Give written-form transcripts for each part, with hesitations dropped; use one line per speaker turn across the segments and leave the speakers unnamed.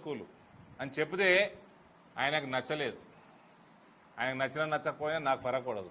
School అని చెప్తే ఆయనకు నచ్చలేదు. ఆయనకు నచ్చినా నచ్చకపోయినా నాకు ఫరక్ పడదు.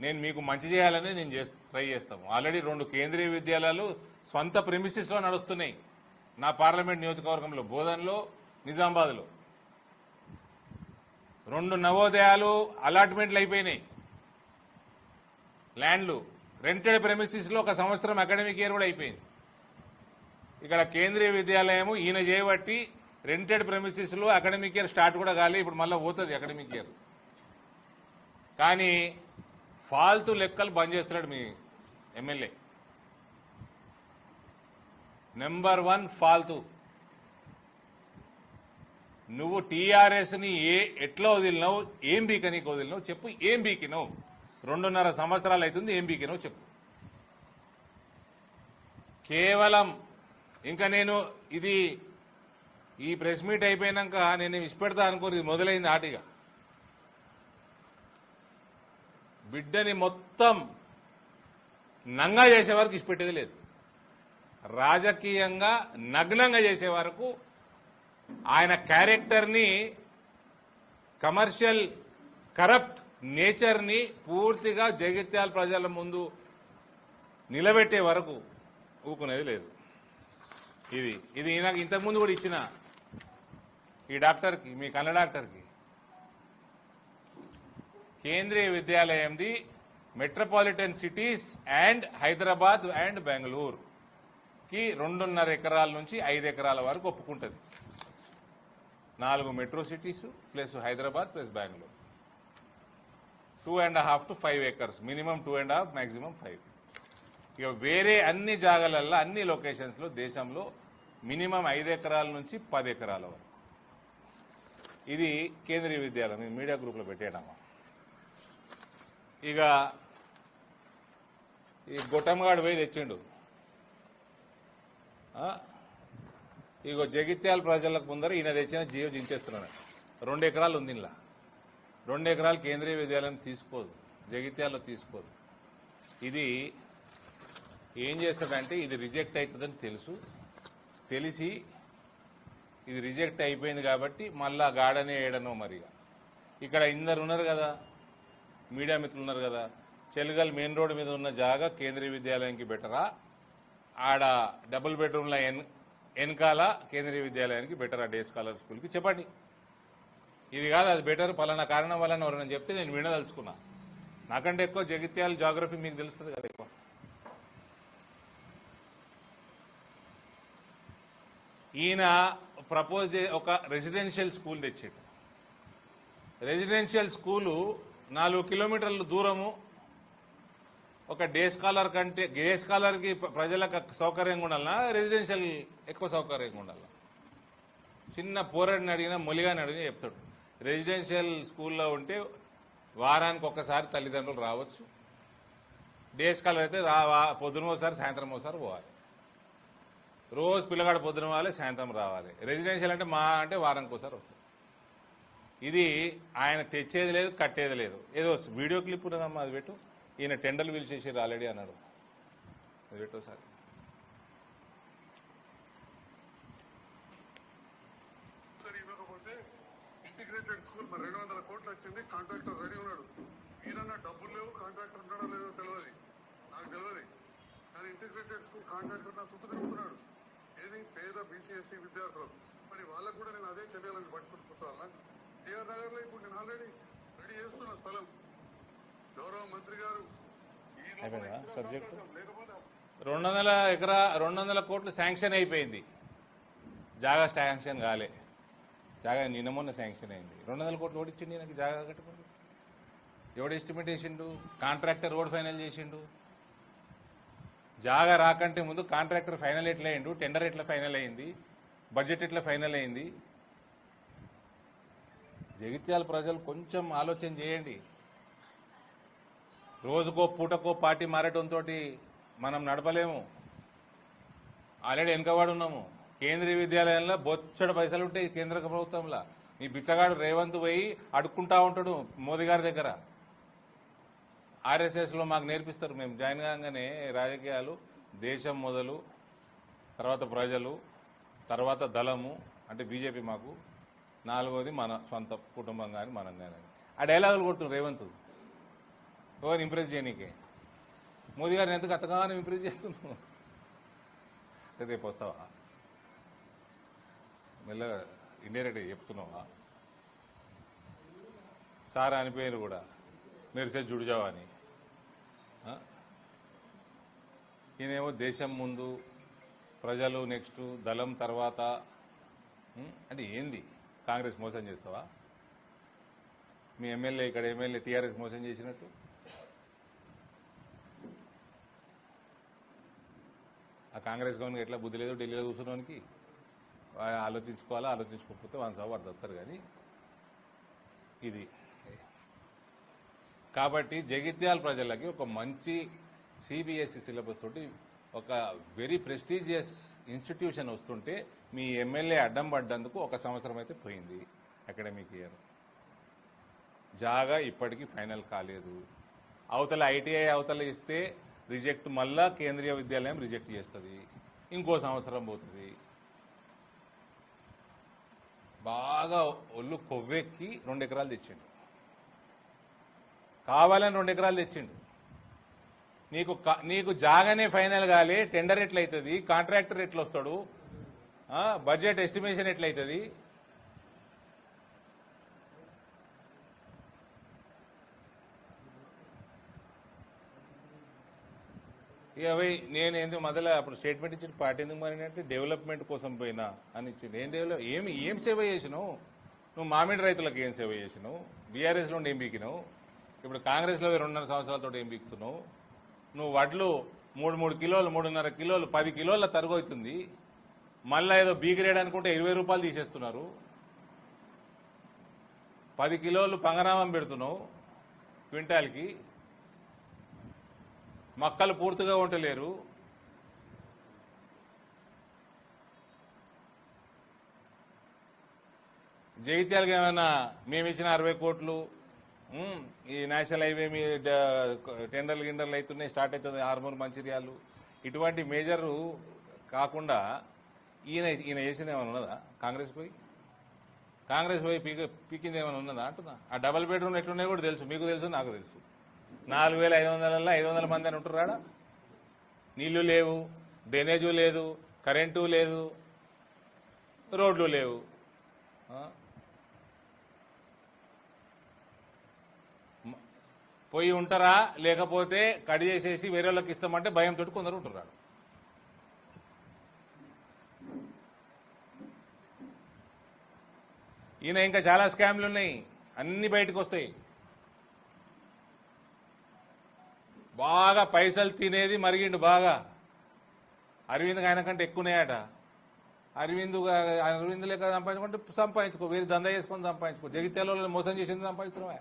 నేను మీకు మంచి చేయాలని నేను ట్రై చేస్తాము. ఆల్రెడీ 2 కేంద్రీయ విద్యాలయాలు స్వంత ప్రెమిసిస్లో నడుస్తున్నాయి నా పార్లమెంట్ నియోజకవర్గంలో, బోధన్లో, నిజామాబాద్లో. 2 నవోదయాలు అలాట్మెంట్లు అయిపోయినాయి. ల్యాండ్లు రెంటెడ్ ప్రెమిసిస్లో 1 సంవత్సరం అకాడమిక్ ఇయర్ కూడా అయిపోయింది. ఇక్కడ కేంద్రీయ విద్యాలయము ఈయన చేయబట్టి రెంటెడ్ ప్రెమిసిస్లో అకాడమిక్ ఇయర్ స్టార్ట్ కూడా కాలే. ఇప్పుడు మళ్ళీ పోతుంది అకాడమిక్ ఇయర్. కానీ ఫాల్తు లెక్కలు బంద్ చేస్తున్నాడు మీ ఎమ్మెల్యే. నెంబర్ 1 ఫాల్తు. నువ్వు టీఆర్ఎస్ని ఎట్లా వదిలినావు, ఏం బీకనీకి వదిలినావు చెప్పు. ఏం బీకినావు? 2.5 సంవత్సరాలు అవుతుంది. ఏం బీకినావు చెప్పు. కేవలం ఇంకా నేను ఈ ప్రెస్ మీట్ అయిపోయినాక నేను ఇష్టపెడతా అనుకోని మొదలైంది ఆటిగా. బిడ్డని మొత్తం నంగా చేసే వరకు ఇష్టపెట్టేది లేదు. రాజకీయంగా నగ్నంగా చేసే వరకు ఆయన క్యారెక్టర్ని, కమర్షియల్ కరప్ట్ నేచర్ని పూర్తిగా జగిత్యాల ప్రజల ముందు నిలబెట్టే వరకు ఊకునేది లేదు. ఇది నాకు ఇంతకుముందు కూడా ఇచ్చిన ఈ డాక్టర్కి, మీ కన్న డాక్టర్కి. కేంద్రీయ విద్యాలయంది metropolitan cities and Hyderabad and బెంగళూరుకి 2.5 ఎకరాల నుంచి 5 ఎకరాల వరకు ఒప్పుకుంటుంది. 4 metro cities plus Hyderabad plus Bengaluru. 2.5 to 5 acres, minimum 2.5, maximum 5. ఇక వేరే అన్ని జాగాలల్లో, అన్ని లొకేషన్స్లో దేశంలో మినిమం 5 ఎకరాల నుంచి 10 ఎకరాల వరకు. ఇది కేంద్రీయ విద్యాలయం మీడియా గ్రూప్లో పెట్టేయడమా. ఇక ఈ గొట్టంగాడు పోయి తెచ్చిండు. ఇగో జగిత్యాల ప్రజలకు ముందర ఈయన తెచ్చిన జియో దించేస్తున్నాడు. 2 ఎకరాలు ఉంది ఇలా. 2 ఎకరాలు కేంద్రీయ విద్యాలయం తీసుకోదు, జగిత్యాలలో తీసుకోదు. ఇది ఏం చేస్తాడంటే ఇది రిజెక్ట్ అవుతుందని తెలిసి ఇది రిజెక్ట్ అయిపోయింది కాబట్టి మళ్ళా గాడనే ఏడనో మరిగా. ఇక్కడ ఇందరు ఉన్నారు కదా, మీడియా మిత్రులు ఉన్నారు కదా, చెలుగల్ మెయిన్ రోడ్డు మీద ఉన్న జాగా కేంద్రీయ విద్యాలయానికి బెటరా, ఆడ డబుల్ బెడ్రూమ్ల వెనకాల కేంద్రీయ విద్యాలయానికి బెటరా, డే స్కాలర్ స్కూల్కి చెప్పండి. ఇది కాదు అది బెటర్ పలానా కారణం వల్ల ఎవరైనా చెప్తే నేను వినదలుచుకున్నా. నాకంటే ఎక్కువ జగిత్యాల జాగ్రఫీ మీకు తెలుస్తుంది కదా ఎక్కువ. ఈయన ప్రపోజ్ ఒక రెసిడెన్షియల్ స్కూల్ తెచ్చాడు. రెసిడెన్షియల్ స్కూలు 4 కిలోమీటర్ల దూరము. ఒక డే స్కాలర్కి ప్రజలకు సౌకర్యంగా ఉండాలన్నా, రెసిడెన్షియల్ ఎక్కువ సౌకర్యంగా ఉండాలి. చిన్న పోరాడిని అడిగినా, మొలిగాని అడిగినా చెప్తాడు. రెసిడెన్షియల్ స్కూల్లో ఉంటే వారానికి ఒక్కసారి తల్లిదండ్రులు రావచ్చు. డే స్కాలర్ అయితే పొద్దున ఒకసారి సాయంత్రం ఒకసారి పోవాలి. రోజు పిల్లగాడు పొద్దున పోవాలి, సాయంత్రం రావాలి. రెసిడెన్షియల్ అంటే వారానికి ఒకసారి వస్తుంది. ఇది ఆయన తెచ్చేది లేదు, కట్టేది లేదు. ఏదో వీడియో క్లిప్ ఉన్నదమ్మా, అది పెట్టు. ఈయన టెండర్లు పిలిచేసారు ఆల్రెడీ అన్నాడు, అది పెట్టు సార్.
ఇంటిగ్రేటెడ్ స్కూల్ 200 కోట్లు వచ్చింది, కాంట్రాక్టర్ రెడీ ఉన్నాడు. ఈయన డబ్బులు లేవు, కాంట్రాక్టర్ ఉన్నాడో లేదో తెలియదు, నాకు తెలియదు. కానీ ఇంటిగ్రేటెడ్ స్కూల్ కాంట్రాక్టర్ నా చుట్టూ తిరుగుతున్నాడు. ఏది పేద బీసీఎస్సీ విద్యార్థులు. మరి వాళ్ళకు కూడా నేను అదే చర్యలను పట్టుకుని కూర్చోవాలా? టీఆర్ నగర్ లో ఇప్పుడు నేను ఆల్రెడీ రెడీ చేస్తున్న స్థలం. గౌరవ మంత్రి గారు
200 కోట్లు శాంక్షన్ అయిపోయింది. జాగా శాంక్షన్ కాలే. జాగా నిన్న మొన్న శాంక్షన్ అయింది. 200 కోట్లు ఓడిచ్చిండి నాకు జాగా కట్టుకోండి. ఎవడు ఎస్టిమేట్ చేసిండు? కాంట్రాక్టర్ రోడ్ ఫైనల్ చేసిండు. జాగా రాకంటే ముందు కాంట్రాక్టర్ ఫైనల్ ఎట్లా అయిండు, టెండర్ ఎట్లా ఫైనల్ అయింది, బడ్జెట్ ఎట్లా ఫైనల్ అయింది. జగిత్యాల ప్రజలు కొంచెం ఆలోచన చేయండి. రోజుకో పూటకో పార్టీ మారటంతో మనం నడపలేము. ఆల్రెడీ వెనుకబడి ఉన్నాము. కేంద్రీయ విద్యాలయంలో బొచ్చడు పైసలు ఉంటాయి కేంద్ర ప్రభుత్వంలో. మీ బిచ్చగాడు రేవంత్ పోయి అడుక్కుంటా ఉంటాడు మోదీ గారి దగ్గర. ఆర్ఎస్ఎస్లో మాకు నేర్పిస్తారు. మేము జాయిన్ కాగానే రాజకీయాలు దేశం మొదలు, తర్వాత ప్రజలు, తర్వాత దళము అంటే బీజేపీ మాకు, నాలుగోది మన సొంత కుటుంబం కానీ మనం కానీ. ఆ డైలాగులు కొడుతున్నారు రేవంత్ ఎవరు ఇంప్రెస్ చేయనీకే. మోదీ గారిని ఎందుకు అంతగానో ఇంప్రెస్ చేస్తున్నావు? రేపు వస్తావా మెల్లగా ఇండైరెక్ట్గా చెప్తున్నావా? సార్ అనిపోయారు కూడా మెరిసే జుడిజావా అని. ఈయనేమో దేశం ముందు, ప్రజలు నెక్స్ట్, దళం తర్వాత. అంటే ఏంది? కాంగ్రెస్ మోసం చేస్తావా? మీ ఎమ్మెల్యే ఇక్కడ ఎమ్మెల్యే టీఆర్ఎస్ మోసం చేసినట్టు? ఆ కాంగ్రెస్ గవర్నమెంట్ ఎట్లా బుద్ధి లేదు ఢిల్లీలో కూర్చున్నానికి? ఆలోచించుకోవాలా, ఆలోచించుకోకపోతే వన్ సభ వస్తారు కానీ ఇది. కాబట్టి జగిత్యాల ప్రజలకి ఒక మంచి సిబిఎస్ఈ సిలబస్ తోటి ఒక వెరీ ప్రెస్టీజియస్ ఇన్స్టిట్యూషన్ వస్తుంటే మీ ఎమ్మెల్యే అడ్డం పడ్డందుకు 1 సంవత్సరం అయితే పోయింది అకాడమిక్ ఇయర్. జాగా ఇప్పటికీ ఫైనల్ కాలేదు. అవతల ఐటీఐ అవతల ఇస్తే రిజెక్ట్, మళ్ళా కేంద్రీయ విద్యాలయం రిజెక్ట్ చేస్తుంది, ఇంకో సంవత్సరం పోతుంది. బాగా ఒళ్ళు కొవ్వెక్కి 2 ఎకరాలు తెచ్చిండు, కావాలని 2 ఎకరాలు తెచ్చిండు. నీకు జాగానే ఫైనల్ కాలే, టెండర్ ఎట్లయితుంది, కాంట్రాక్టర్ ఎట్లా వస్తాడు, బడ్జెట్ ఎస్టిమేషన్ ఎట్లయితుంది? ఇక నేను ఎందుకు మొదల అప్పుడు స్టేట్మెంట్ ఇచ్చి పార్టీ ఎందుకు మారినంటే డెవలప్మెంట్ కోసం పోయినా అని ఇచ్చింది. ఏం సేవ చేసినావు నువ్వు? మామిడి రైతులకు ఏం సేవ చేసినావు? బీఆర్ఎస్లో ఏం బీకినావు? ఇప్పుడు కాంగ్రెస్లో 2.5 సంవత్సరాలతో ఏం బీకుతున్నావు? నువ్వు వడ్లు 3 కిలోలు, 3.5 కిలోలు, 10 కిలోల తరుగు అవుతుంది. మళ్ళా ఏదో బీగిరేడ్ అనుకుంటే 20 రూపాయలు తీసేస్తున్నారు. 10 కిలోలు పంగనామం పెడుతున్నావు క్వింటాల్కి. మక్కలు పూర్తిగా ఉండలేరు. జగిత్యాలకి ఏమైనా మేము ఇచ్చిన 60 కోట్లు, ఈ నేషనల్ హైవే మీ టెండర్లు గిండర్లు అవుతున్నాయి, స్టార్ట్ అవుతుంది, ఆర్మూర్ మంచిర్యాలు, ఇటువంటి మేజర్ కాకుండా ఈయన చేసింది ఏమైనా ఉన్నదా? కాంగ్రెస్ పోయి పీకింది ఏమైనా ఉన్నదా అంటున్నా. ఆ డబల్ బెడ్రూమ్ ఎట్లున్నాయో కూడా తెలుసు, మీకు తెలుసు, నాకు తెలుసు. 4,500 500 మంది అని ఉంటున్నాడా? నీళ్లు లేవు, డ్రైనేజు లేదు, కరెంటు లేదు, రోడ్లు లేవు. పోయి ఉంటారా? లేకపోతే కడి చేసేసి వేరే వాళ్ళకి ఇస్తామంటే భయంతో కొందరు ఉంటున్నాడు. ఈయన ఇంకా చాలా స్కామ్లు ఉన్నాయి, అన్ని బయటకు వస్తాయి. బాగా పైసలు తినేది మరిగిండు బాగా. అరవింద్ ఆయన కంటే ఎక్కువనేయట. అరవింద్ లేక సంపాదించుకో, వేరే దందా చేసుకొని సంపాదించుకో. జగిత్యాలలో మోసం చేసింది సంపాదిస్తున్నావా?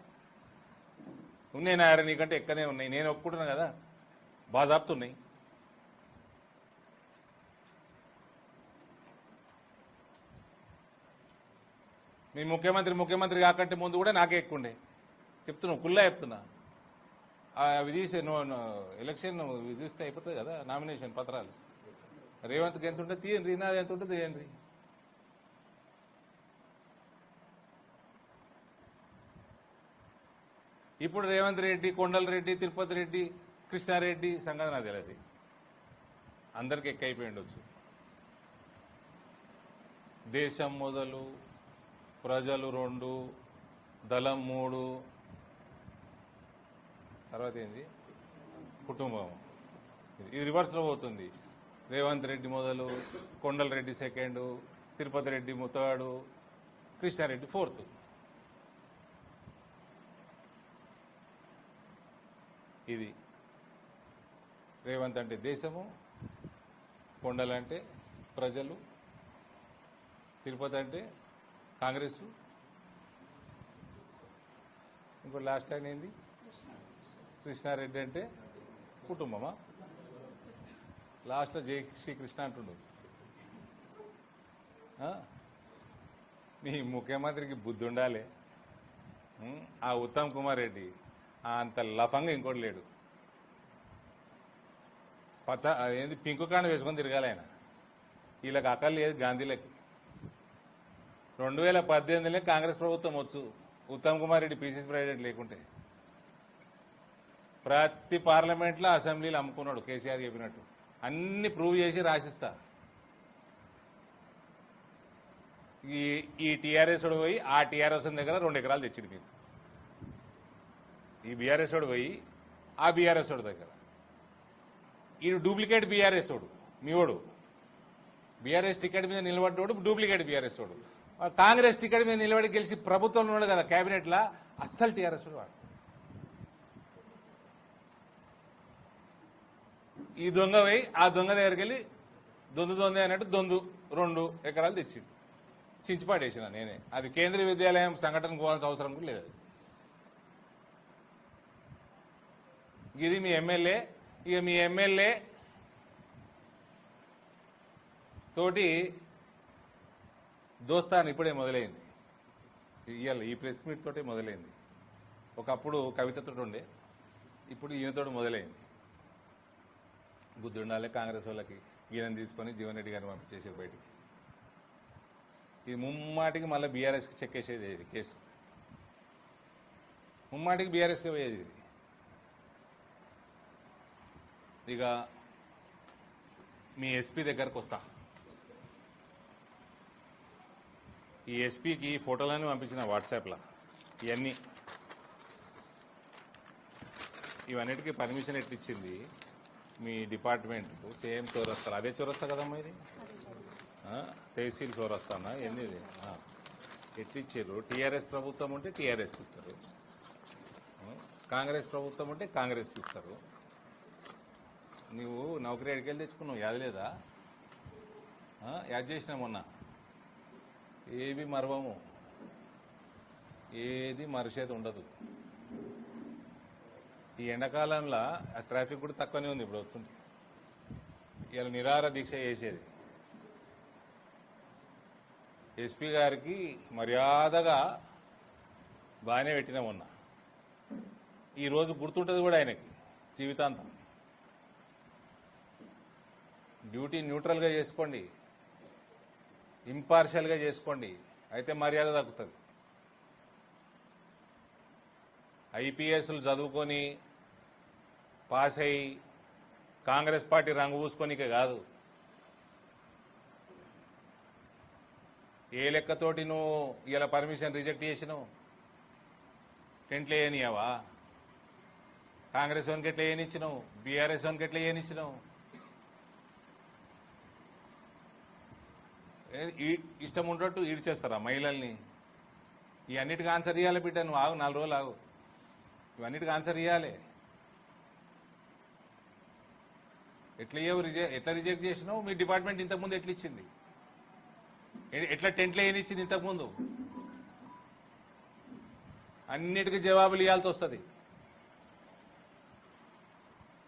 ఉన్నాయి నాయన, నీకంటే ఎక్కనే ఉన్నాయి, నేను ఒప్పుకుంటున్నా కదా, బాధాపుతున్నాయి. మీ ముఖ్యమంత్రి కాకంటే ముందు కూడా నాకే ఎక్కువండే. చెప్తున్నావు, కుల్లా చెప్తున్నా. అవి తీసే ఎలక్షన్ తీస్తే అయిపోతుంది కదా, నామినేషన్ పత్రాలు. రేవంత్కి ఎంత ఉంటుంది తీయండి, నాది ఎంత ఉంటుంది తీయండి. ఇప్పుడు రేవంత్ రెడ్డి, కొండల రెడ్డి, తిరుపతి రెడ్డి, కృష్ణారెడ్డి సంగతి నాకు తెలియదు. అందరికి ఎక్కైపోయి ఉండొచ్చు. దేశం మొదలు, ప్రజలు 2, దళం 3, తర్వాత ఏంది కుటుంబం. ఇది రివర్స్లో పోతుంది. రేవంత్ రెడ్డి మొదలు, కొండల Reddy 2nd, Tirupati Reddy 3rd, Krishna Reddy 4th. ఇది రేవంత్ అంటే దేశము, కొండలు అంటే ప్రజలు, తిరుపతి అంటే కాంగ్రెస్, ఇంకో లాస్ట్ ఆయన ఏంది కృష్ణారెడ్డి అంటే కుటుంబమా? లాస్ట్లో జై శ్రీకృష్ణ అంటుండు. నీ ముఖ్యమంత్రికి బుద్ధి ఉండాలి. ఆ ఉత్తమ్ కుమార్ రెడ్డి అంత లఫంగా ఇంకోటి లేడు. ఏంది పింకు కాండ వేసుకొని తిరగాలి ఆయన. వీళ్ళకి అక్కలు లేదు గాంధీలకి. 2018లో కాంగ్రెస్ ప్రభుత్వం వచ్చు, ఉత్తమ్ కుమార్ రెడ్డి పీసీసీ ప్రెసిడెంట్ లేకుంటే. ప్రతి పార్లమెంట్లో అసెంబ్లీలు అమ్ముకున్నాడు కేసీఆర్ చెప్పినట్టు. అన్ని ప్రూవ్ చేసి రాసిస్తా. ఈ టీఆర్ఎస్ వాడు పోయి ఆ టీఆర్ఎస్ దగ్గర 2 ఎకరాలు తెచ్చిండు మీకు. ఈ బీఆర్ఎస్ వాడు పోయి ఆ బీఆర్ఎస్ వాడు దగ్గర. ఈ డూప్లికేట్ బీఆర్ఎస్ వాడు మీ వాడు. బీఆర్ఎస్ టికెట్ మీద నిలబడ్డోడు డూప్లికేట్ బీఆర్ఎస్ వాడు. కాంగ్రెస్ టికెట్ మీద నిలబడి గెలిచి ప్రభుత్వంలో ఉన్నాడు కదా కేబినెట్ లా, అస్సలు టీఆర్ఎస్ వాడు. ఈ దొంగ పోయి ఆ దొంగ దగ్గరికి వెళ్ళి దొందు అన్నట్టు 2 ఎకరాలు తెచ్చిండు. చించిపాడేసిన నేనే. అది కేంద్రీయ విద్యాలయం సంఘటన పోవాల్సిన అవసరం కూడా లేదు. ఇది మీ ఎమ్మెల్యే. ఇక మీ ఎమ్మెల్యే తోటి దోస్తాను ఇప్పుడే మొదలైంది. ఇవాళ ఈ ప్రెస్ మీట్ తోటే మొదలైంది. ఒకప్పుడు కవితతో ఉండే, ఇప్పుడు ఈయనతో మొదలైంది. బుద్ధి ఉండాలి కాంగ్రెస్ వాళ్ళకి. ఈయన తీసుకొని జీవన్ రెడ్డి గారిని పంపించేసారు బయటికి. ఇది ముమ్మాటికి మళ్ళీ బీఆర్ఎస్కి చెక్కేసేది ఇది కేసు. ముమ్మాటికి బీఆర్ఎస్కి పోయేది ఇది. ఇక మీ ఎస్పీ దగ్గరకు వస్తా. ఈ ఎస్పీకి ఫోటోలన్నీ పంపించిన వాట్సాప్లో. ఇవన్నిటికీ పర్మిషన్ ఎట్లిచ్చింది మీ డిపార్ట్మెంట్కు? సేమ్ చౌరస్తా, అదే చౌరస్తా కదమ్మా ఇది, తహసీల్ చౌరస్తానా ఏంది ఇది? ఎట్లిచ్చారు? టీఆర్ఎస్ ప్రభుత్వం ఉంటే టీఆర్ఎస్ ఇస్తారు, కాంగ్రెస్ ప్రభుత్వం ఉంటే కాంగ్రెస్ ఇస్తారు. నువ్వు నౌకరీ ఎడికెళ్ళి తెచ్చుకున్నావు, యాద లేదా? యాద్ చేసినా మొన్న. ఏవి మరవము, ఏది మరిచేది ఉండదు. ఈ ఎండాకాలంలో ట్రాఫిక్ కూడా తక్కువనే ఉంది. ఇప్పుడు వస్తుంది. ఇలా నిరాహార దీక్ష చేసేది. ఎస్పీ గారికి మర్యాదగా బాగానే పెట్టినా మొన్న. ఈరోజు గుర్తుంటుంది కూడా ఆయనకి జీవితాంతం. డ్యూటీ న్యూట్రల్గా చేసుకోండి, ఇంపార్షియల్గా చేసుకోండి, అయితే మర్యాద తగ్గుతుంది. ఐపీఎస్లు చదువుకొని పాస్ అయ్యి కాంగ్రెస్ పార్టీ రంగు పూసుకొనికే కాదు. ఏ లెక్కతోటి నువ్వు ఇలా పర్మిషన్ రిజెక్ట్ చేసినావు? టెంట్లు వేయనియావా? కాంగ్రెస్ వానికి ఎట్లా ఏనిచ్చినావు? బీఆర్ఎస్ వానికి ఎట్లా ఏనిచ్చినావు? ఇష్టం ఉన్నట్టు ఈడ్చేస్తారా మహిళల్ని? ఈ అన్నిటికీ ఆన్సర్ ఇవ్వాలి బిడ్డ. నువ్వు ఆగు, 4 రోజులు ఆగు. ఇవన్నిటికీ ఆన్సర్ ఇవ్వాలి. ఎట్లా రిజెక్ట్ చేసినావు? మీ డిపార్ట్మెంట్ ఇంతకుముందు ఎట్లా ఇచ్చింది? ఎట్లా టెంట్లో ఏనిచ్చింది ఇంతకుముందు? అన్నిటికీ జవాబులు ఇవ్వాల్సి వస్తుంది.